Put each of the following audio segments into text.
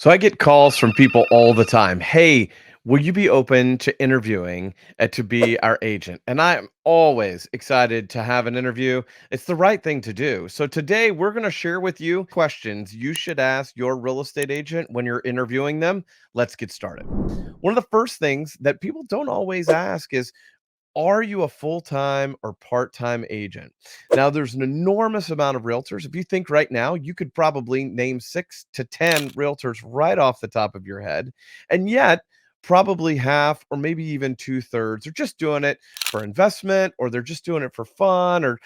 So I get calls from people all the time. Hey, will you be open to interviewing to be our agent? And I'm always excited to have an interview. It's the right thing to do. So today we're going to share with you questions you should ask your real estate agent when you're interviewing them. Let's get started. One of the first things that people don't always ask is, are you a full-time or part-time agent? Now, there's an enormous amount of realtors. If you think right now, you could probably name 6 to 10 realtors right off the top of your head. And yet, probably half or maybe even two-thirds are just doing it for investment, or they're just doing it for fun, or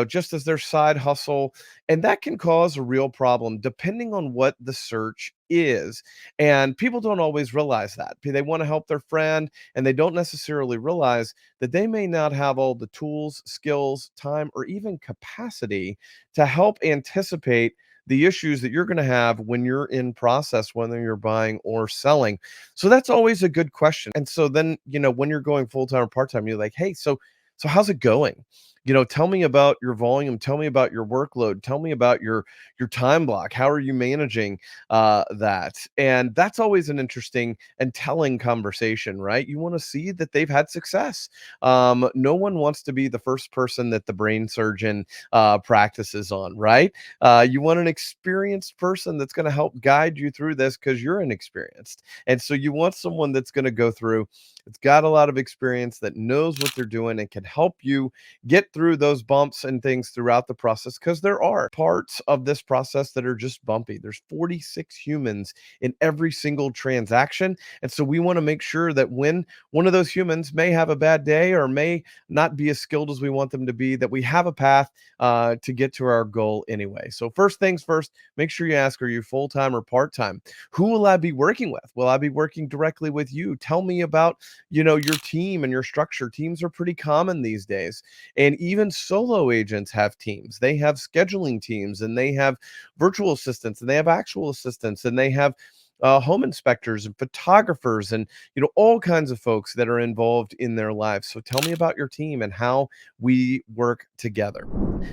just as their side hustle. And that can cause a real problem depending on what the search is. And people don't always realize that. They want to help their friend, and they don't necessarily realize that they may not have all the tools, skills, time, or even capacity to help anticipate the issues that you're going to have when you're in process, whether you're buying or selling. So that's always a good question. And so then, when you're going full time or part time, you're like, hey, so how's it going? Tell me about your volume. Tell me about your workload. Tell me about your time block. How are you managing that? And that's always an interesting and telling conversation, right? You want to see that they've had success. No one wants to be the first person that the brain surgeon practices on, right? You want an experienced person that's going to help guide you through this because you're inexperienced. And so you want someone that's going to go through, it's got a lot of experience, that knows what they're doing and can help you get through those bumps and things throughout the process, because there are parts of this process that are just bumpy. There's 46 humans in every single transaction. And so we want to make sure that when one of those humans may have a bad day or may not be as skilled as we want them to be, that we have a path to get to our goal anyway. So first things first, make sure you ask, are you full-time or part-time? Who will I be working with? Will I be working directly with you? Tell me about, your team and your structure. Teams are pretty common these days. And even solo agents have teams. They have scheduling teams, and they have virtual assistants, and they have actual assistants, and they have home inspectors and photographers, and all kinds of folks that are involved in their lives. So tell me about your team and how we work together.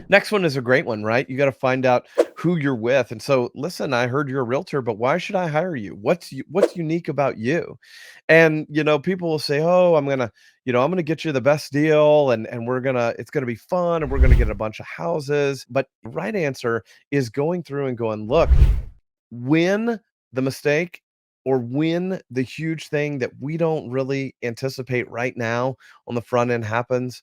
Next one is a great one, right? You got to find out who you're with. And so, listen, I heard you're a realtor, but why should I hire you? What's unique about you? And people will say, "Oh, I'm gonna get you the best deal, and it's gonna be fun, and we're gonna get a bunch of houses." But the right answer is going through and going, look, when the mistake or when the huge thing that we don't really anticipate right now on the front end happens,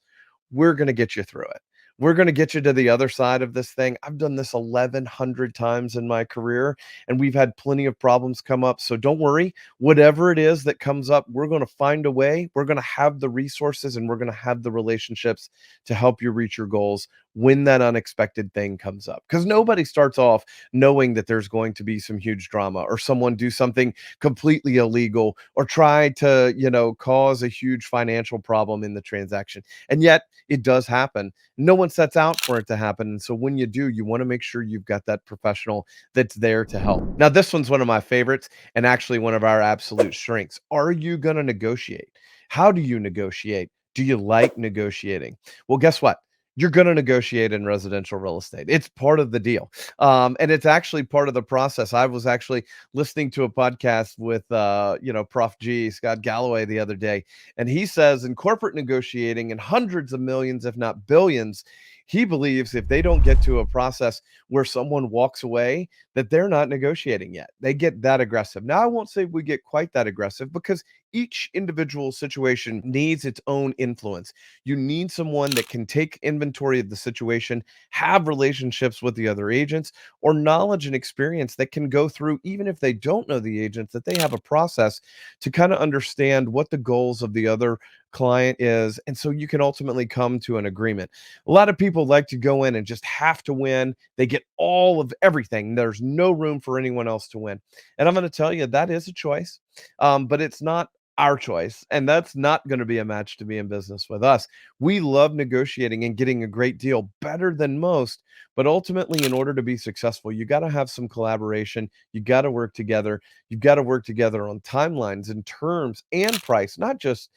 we're going to get you through it. We're going to get you to the other side of this thing. I've done this 1,100 times in my career, and we've had plenty of problems come up. So don't worry. Whatever it is that comes up, we're going to find a way. We're going to have the resources, and we're going to have the relationships to help you reach your goals when that unexpected thing comes up. Because nobody starts off knowing that there's going to be some huge drama, or someone do something completely illegal, or try to, cause a huge financial problem in the transaction. And yet it does happen. No one sets out for it to happen. And so when you do, you want to make sure you've got that professional that's there to help. Now, this one's one of my favorites, and actually one of our absolute strengths. Are you going to negotiate? How do you negotiate? Do you like negotiating? Well, guess what? You're going to negotiate in residential real estate. It's part of the deal. And it's actually part of the process. I was actually listening to a podcast with, Prof G, Scott Galloway, the other day. And he says in corporate negotiating, in hundreds of millions, if not billions, he believes if they don't get to a process where someone walks away, that they're not negotiating yet. They get that aggressive. Now, I won't say we get quite that aggressive, because each individual situation needs its own influence. You need someone that can take inventory of the situation, have relationships with the other agents, or knowledge and experience that can go through, even if they don't know the agents, that they have a process to kind of understand what the goals of the other client is. And so you can ultimately come to an agreement. A lot of people like to go in and just have to win. They get all of everything. There's no room for anyone else to win. And I'm going to tell you, that is a choice, but it's not our choice. And that's not going to be a match to be in business with us. We love negotiating and getting a great deal, better than most, But ultimately, in order to be successful, you got to have some collaboration. You got to work together. You've got to work together on timelines and terms and price, not just,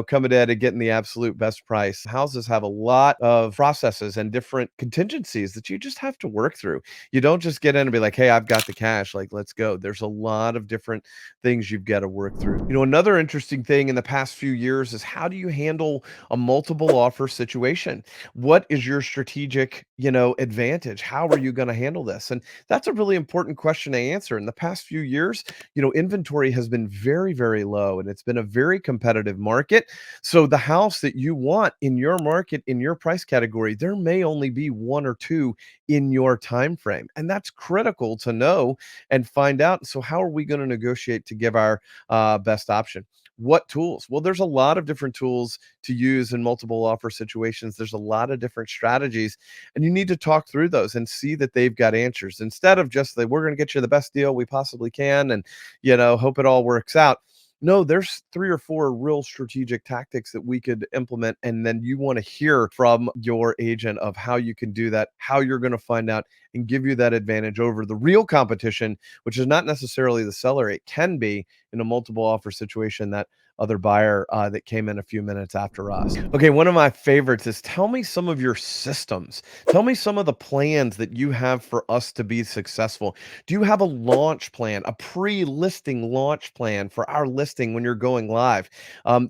coming at it, getting the absolute best price. Houses have a lot of processes and different contingencies that you just have to work through. You don't just get in and be like, "Hey, I've got the cash, like, let's go." There's a lot of different things you've got to work through. Another interesting thing in the past few years is how do you handle a multiple offer situation? What is your strategic, advantage? How are you going to handle this? And that's a really important question to answer. In the past few years, inventory has been very, very low and it's been a very competitive market. So the house that you want in your market, in your price category, there may only be one or two in your time frame. And that's critical to know and find out. So how are we going to negotiate to give our best option? What tools? Well, there's a lot of different tools to use in multiple offer situations. There's a lot of different strategies, and you need to talk through those and see that they've got answers instead of just that we're going to get you the best deal we possibly can and hope it all works out. No, there's three or four real strategic tactics that we could implement, and then you want to hear from your agent of how you can do that, how you're going to find out and give you that advantage over the real competition, which is not necessarily the seller. It can be in a multiple offer situation that other buyer that came in a few minutes after us. Okay, one of my favorites is tell me some of your systems. Tell me some of the plans that you have for us to be successful. Do you have a launch plan, a pre-listing launch plan for our listing when you're going live?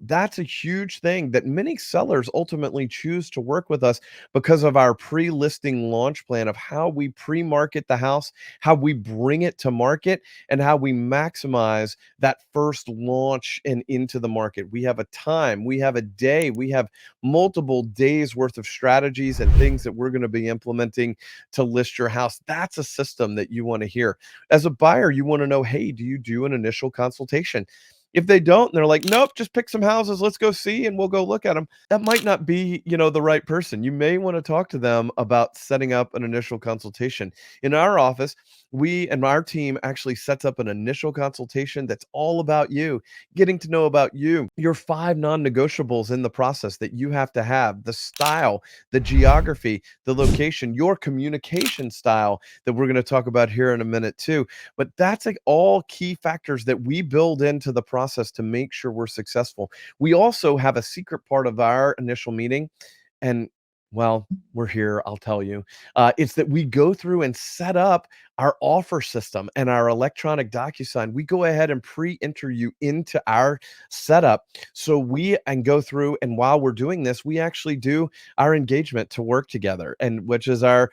That's a huge thing that many sellers ultimately choose to work with us because of our pre-listing launch plan of how we pre-market the house, how we bring it to market, and how we maximize that first launch and into the market. We have a time, we have a day, we have multiple days worth of strategies and things that we're going to be implementing to list your house. That's a system that you want to hear. As a buyer, you want to know, hey, do you do an initial consultation? If they don't, and they're like, nope, just pick some houses, let's go see, and we'll go look at them. That might not be, the right person. You may want to talk to them about setting up an initial consultation. In our office, we and our team actually sets up an initial consultation that's all about you, getting to know about you, your five non-negotiables in the process that you have, the style, the geography, the location, your communication style that we're going to talk about here in a minute too. But that's like all key factors that we build into the process to make sure we're successful. We also have a secret part of our initial meeting, and well, we're here, I'll tell you. It's that we go through and set up our offer system and our electronic DocuSign. We go ahead and pre-enter you into our setup. So we and go through, and while we're doing this, we actually do our engagement to work together, and which is our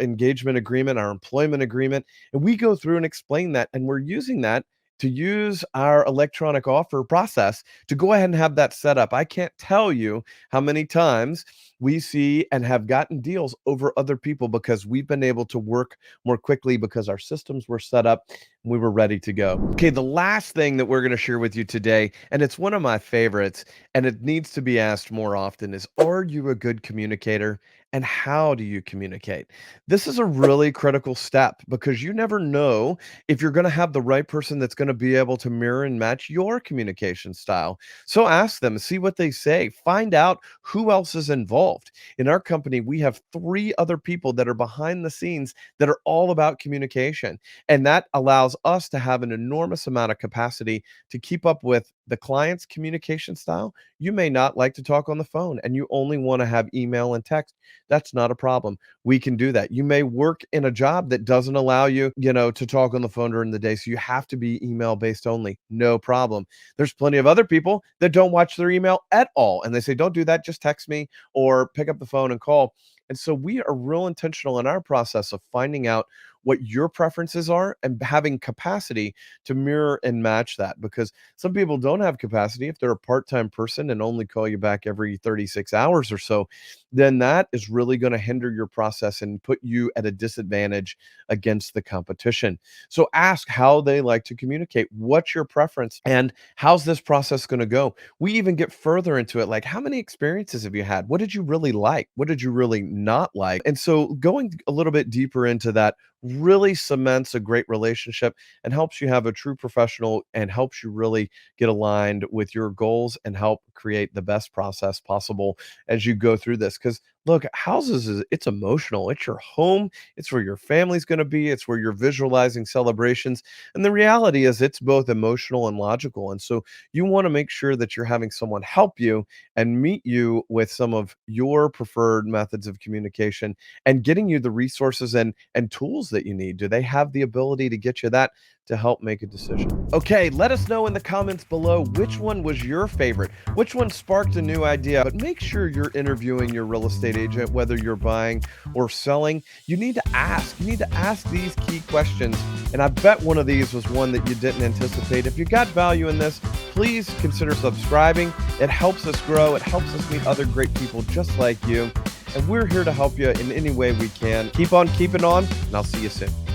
engagement agreement, our employment agreement. And we go through and explain that, and we're using that to use our electronic offer process to go ahead and have that set up. I can't tell you how many times we see and have gotten deals over other people because we've been able to work more quickly because our systems were set up and we were ready to go. Okay, the last thing that we're going to share with you today, and it's one of my favorites, and it needs to be asked more often, is are you a good communicator? And how do you communicate? This is a really critical step because you never know if you're going to have the right person that's going to be able to mirror and match your communication style. So ask them, see what they say, find out who else is involved. In our company, we have three other people that are behind the scenes that are all about communication. And that allows us to have an enormous amount of capacity to keep up with the client's communication style. You may not like to talk on the phone and you only want to have email and text. That's not a problem. We can do that. You may work in a job that doesn't allow you, to talk on the phone during the day. So you have to be email based only. No problem. There's plenty of other people that don't watch their email at all. And they say, don't do that. Just text me or pick up the phone and call. And so we are real intentional in our process of finding out what your preferences are and having capacity to mirror and match that, because some people don't have capacity. If they're a part-time person and only call you back every 36 hours or so, then that is really going to hinder your process and put you at a disadvantage against the competition. So ask how they like to communicate. What's your preference? And how's this process going to go? We even get further into it, like how many experiences have you had? What did you really like? What did you really not like? And so going a little bit deeper into that really cements a great relationship and helps you have a true professional and helps you really get aligned with your goals and help create the best process possible as you go through this. Because Look, houses is it's emotional. It's your home. It's where your family's going to be. It's where you're visualizing celebrations. And the reality is it's both emotional and logical. And so you want to make sure that you're having someone help you and meet you with some of your preferred methods of communication and getting you the resources and tools that you need. Do they have the ability to get you that to help make a decision? Okay, let us know in the comments below which one was your favorite. Which one sparked a new idea? But make sure you're interviewing your real estate agent, whether you're buying or selling. You need to ask. You need to ask these key questions. And I bet one of these was one that you didn't anticipate. If you got value in this, please consider subscribing. It helps us grow. It helps us meet other great people just like you. And we're here to help you in any way we can. Keep on keeping on, and I'll see you soon.